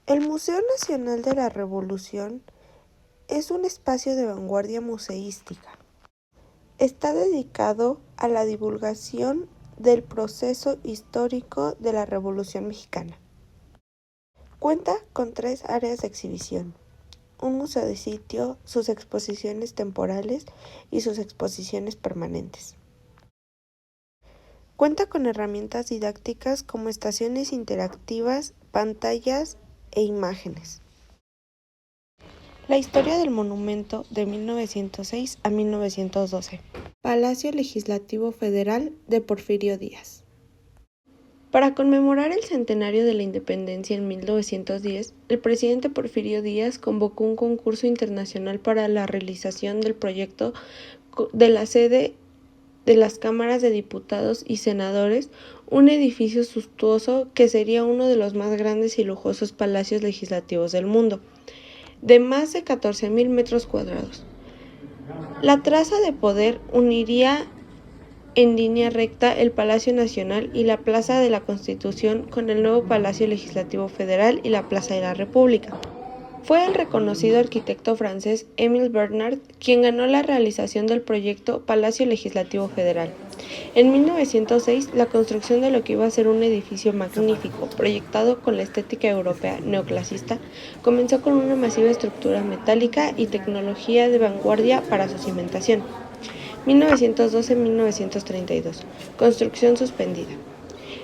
El Museo Nacional de la Revolución es un espacio de vanguardia museística. Está dedicado a la divulgación del proceso histórico de la Revolución Mexicana. Cuenta con 3 áreas de exhibición: un museo de sitio, sus exposiciones temporales y sus exposiciones permanentes. Cuenta con herramientas didácticas como estaciones interactivas, pantallas e imágenes. La historia del monumento de 1906 a 1912. Palacio Legislativo Federal de Porfirio Díaz. Para conmemorar el centenario de la independencia en 1910, el presidente Porfirio Díaz convocó un concurso internacional para la realización del proyecto de la sede de las cámaras de diputados y senadores, un edificio suntuoso que sería uno de los más grandes y lujosos palacios legislativos del mundo, de más de 14,000 metros cuadrados. La traza de poder uniría en línea recta el Palacio Nacional y la Plaza de la Constitución con el nuevo Palacio Legislativo Federal y la Plaza de la República. Fue el reconocido arquitecto francés Émile Bernard quien ganó la realización del proyecto Palacio Legislativo Federal. En 1906, la construcción de lo que iba a ser un edificio magnífico, proyectado con la estética europea neoclasista, comenzó con una masiva estructura metálica y tecnología de vanguardia para su cimentación. 1912-1932. Construcción suspendida.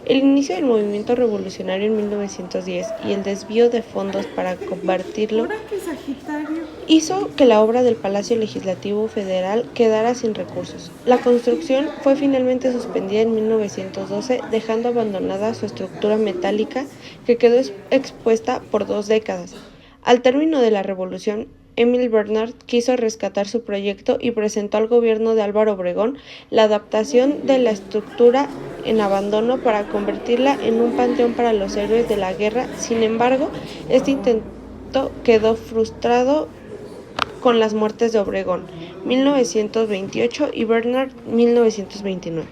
El inicio del movimiento revolucionario en 1910 y el desvío de fondos para convertirlo hizo que la obra del Palacio Legislativo Federal quedara sin recursos. La construcción fue finalmente suspendida en 1912, dejando abandonada su estructura metálica que quedó expuesta por 2 décadas. Al término de la revolución, Émile Bernard quiso rescatar su proyecto y presentó al gobierno de Álvaro Obregón la adaptación de la estructura en abandono para convertirla en un panteón para los héroes de la guerra. Sin embargo, este intento quedó frustrado con las muertes de Obregón, 1928, y Bernard, 1929.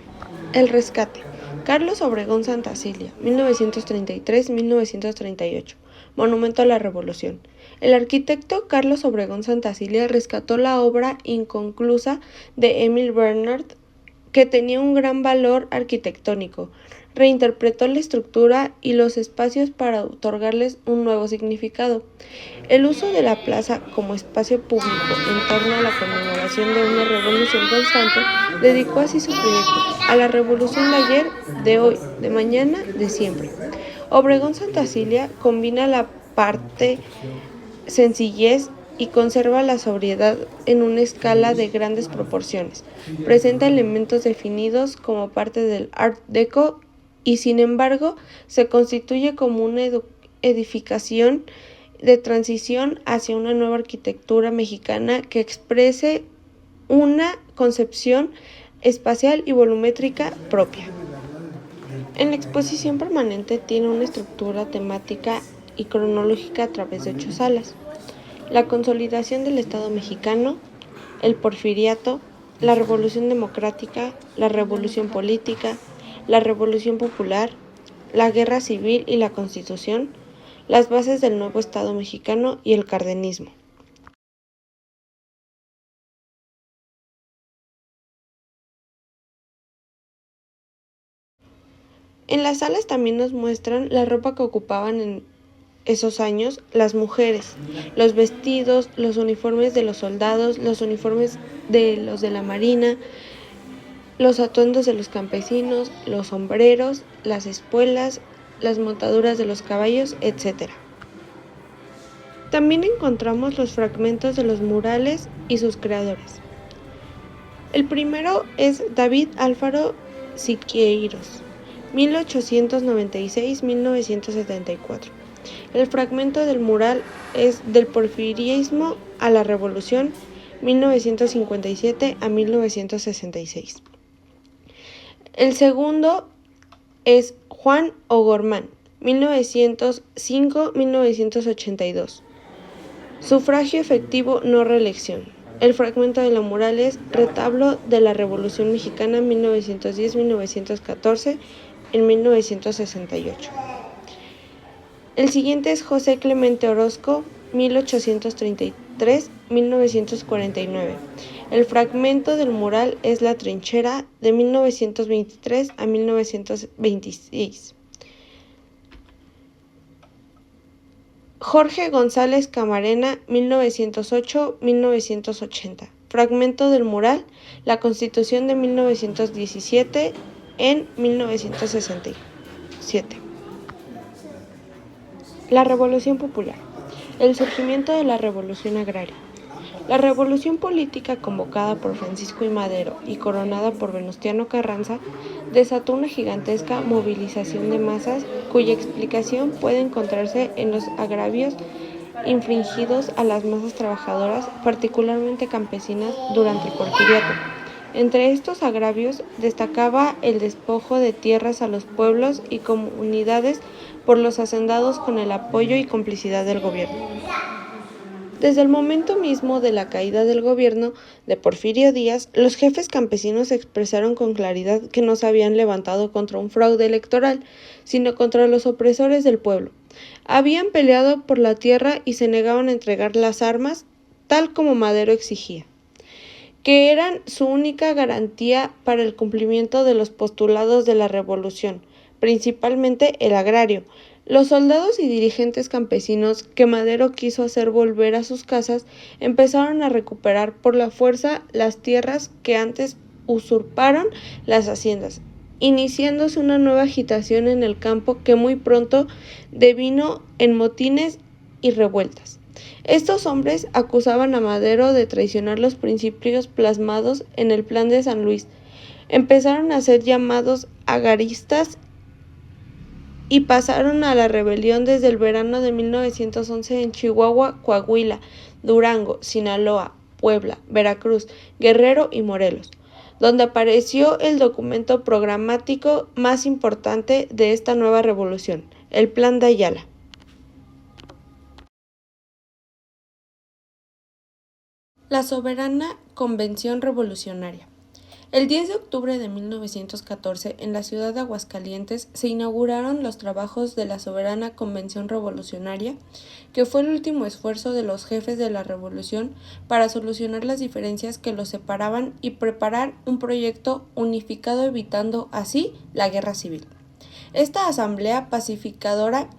El rescate. Carlos Obregón Santacilia, 1933-1938. Monumento a la Revolución. El arquitecto Carlos Obregón Santacilia rescató la obra inconclusa de Émile Bernard, que tenía un gran valor arquitectónico. Reinterpretó la estructura y los espacios para otorgarles un nuevo significado. El uso de la plaza como espacio público en torno a la conmemoración de una revolución constante dedicó así su proyecto a la revolución de ayer, de hoy, de mañana, de siempre. Obregón Santacilia combina la parte sencillez y conserva la sobriedad en una escala de grandes proporciones. Presenta elementos definidos como parte del Art Deco y, sin embargo, se constituye como una edificación de transición hacia una nueva arquitectura mexicana que exprese una concepción espacial y volumétrica propia. En la exposición permanente tiene una estructura temática y cronológica a través de 8 salas: la consolidación del Estado mexicano, el porfiriato, la revolución democrática, la revolución política, la revolución popular, la guerra civil y la Constitución, las bases del nuevo Estado mexicano y el cardenismo. En las salas también nos muestran la ropa que ocupaban en esos años las mujeres, los vestidos, los uniformes de los soldados, los uniformes de los de la marina, los atuendos de los campesinos, los sombreros, las espuelas, las montaduras de los caballos, etc. También encontramos los fragmentos de los murales y sus creadores. El primero es David Alfaro Siqueiros, 1896-1974. El fragmento del mural es Del porfirianismo a la revolución, 1957 a 1966. El segundo es Juan O'Gorman, 1905-1982. Sufragio efectivo, no reelección. El fragmento de la mural es Retablo de la Revolución Mexicana 1910-1914 en 1968. El siguiente es José Clemente Orozco, 1833-1949. El fragmento del mural es La Trinchera, de 1923 a 1926. Jorge González Camarena, 1908-1980. Fragmento del mural, La Constitución de 1917 en 1967. La Revolución Popular. El surgimiento de la Revolución Agraria. La revolución política convocada por Francisco I. Madero y coronada por Venustiano Carranza desató una gigantesca movilización de masas cuya explicación puede encontrarse en los agravios infligidos a las masas trabajadoras, particularmente campesinas, durante el Porfiriato. Entre estos agravios destacaba el despojo de tierras a los pueblos y comunidades por los hacendados con el apoyo y complicidad del gobierno. Desde el momento mismo de la caída del gobierno de Porfirio Díaz, los jefes campesinos expresaron con claridad que no se habían levantado contra un fraude electoral, sino contra los opresores del pueblo. Habían peleado por la tierra y se negaban a entregar las armas, tal como Madero exigía, que eran su única garantía para el cumplimiento de los postulados de la revolución, principalmente el agrario. Los soldados y dirigentes campesinos que Madero quiso hacer volver a sus casas empezaron a recuperar por la fuerza las tierras que antes usurparon las haciendas, iniciándose una nueva agitación en el campo que muy pronto devino en motines y revueltas. Estos hombres acusaban a Madero de traicionar los principios plasmados en el Plan de San Luis. Empezaron a ser llamados agraristas y pasaron a la rebelión desde el verano de 1911 en Chihuahua, Coahuila, Durango, Sinaloa, Puebla, Veracruz, Guerrero y Morelos, donde apareció el documento programático más importante de esta nueva revolución, el Plan de Ayala. La Soberana Convención Revolucionaria. El 10 de octubre de 1914, en la ciudad de Aguascalientes, se inauguraron los trabajos de la Soberana Convención Revolucionaria, que fue el último esfuerzo de los jefes de la revolución para solucionar las diferencias que los separaban y preparar un proyecto unificado, evitando así la guerra civil. Esta asamblea pacificadora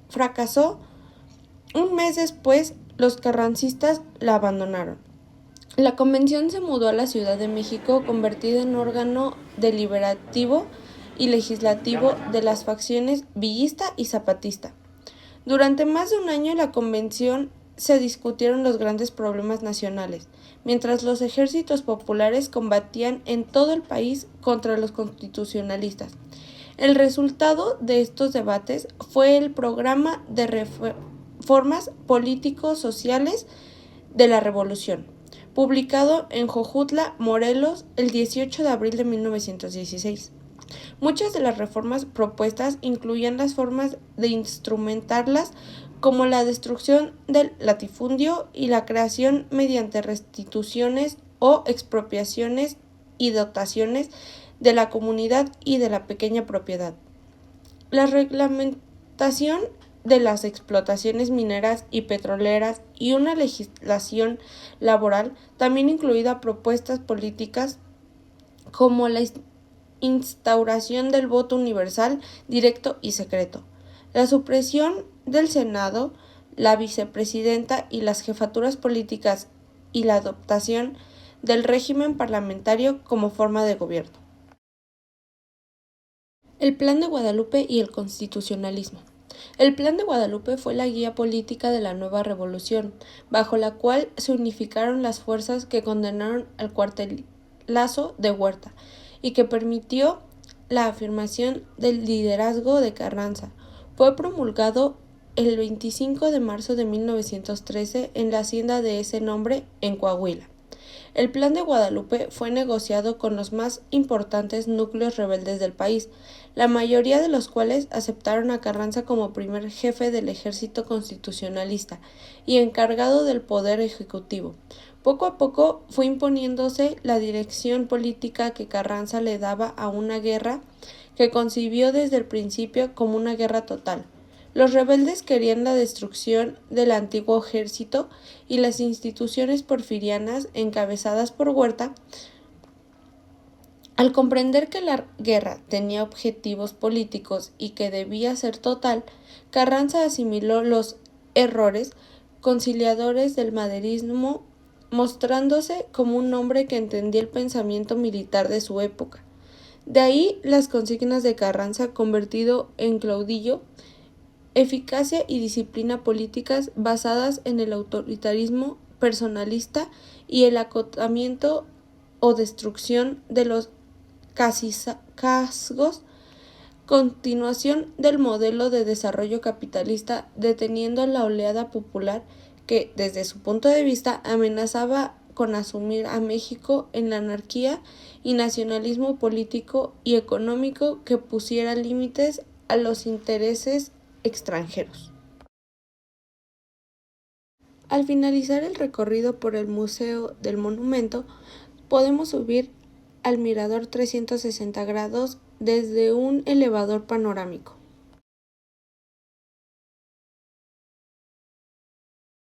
fracasó. Un mes después, los carrancistas la abandonaron. La convención se mudó a la Ciudad de México, convertida en órgano deliberativo y legislativo de las facciones villista y zapatista. Durante más de un año en la convención se discutieron los grandes problemas nacionales, mientras los ejércitos populares combatían en todo el país contra los constitucionalistas. El resultado de estos debates fue el programa de reformas político-sociales de la Revolución, publicado en Jojutla, Morelos, el 18 de abril de 1916. Muchas de las reformas propuestas incluían las formas de instrumentarlas, como la destrucción del latifundio y la creación mediante restituciones o expropiaciones y dotaciones de la comunidad y de la pequeña propiedad. La reglamentación de las explotaciones mineras y petroleras y una legislación laboral también incluida propuestas políticas como la instauración del voto universal, directo y secreto, la supresión del Senado, la vicepresidenta y las jefaturas políticas y la adoptación del régimen parlamentario como forma de gobierno. El Plan de Guadalupe y el constitucionalismo. El Plan de Guadalupe fue la guía política de la nueva revolución, bajo la cual se unificaron las fuerzas que condenaron al cuartelazo de Huerta y que permitió la afirmación del liderazgo de Carranza. Fue promulgado el 25 de marzo de 1913 en la hacienda de ese nombre en Coahuila. El Plan de Guadalupe fue negociado con los más importantes núcleos rebeldes del país, la mayoría de los cuales aceptaron a Carranza como primer jefe del ejército constitucionalista y encargado del poder ejecutivo. Poco a poco fue imponiéndose la dirección política que Carranza le daba a una guerra que concibió desde el principio como una guerra total. Los rebeldes querían la destrucción del antiguo ejército y las instituciones porfirianas encabezadas por Huerta. Al comprender que la guerra tenía objetivos políticos y que debía ser total, Carranza asimiló los errores conciliadores del maderismo, mostrándose como un hombre que entendía el pensamiento militar de su época. De ahí las consignas de Carranza convertido en caudillo, eficacia y disciplina políticas basadas en el autoritarismo personalista y el acotamiento o destrucción de los casgos, continuación del modelo de desarrollo capitalista, deteniendo la oleada popular que, desde su punto de vista, amenazaba con asumir a México en la anarquía y nacionalismo político y económico que pusiera límites a los intereses extranjeros. Al finalizar el recorrido por el Museo del Monumento, podemos subir al mirador 360 grados desde un elevador panorámico.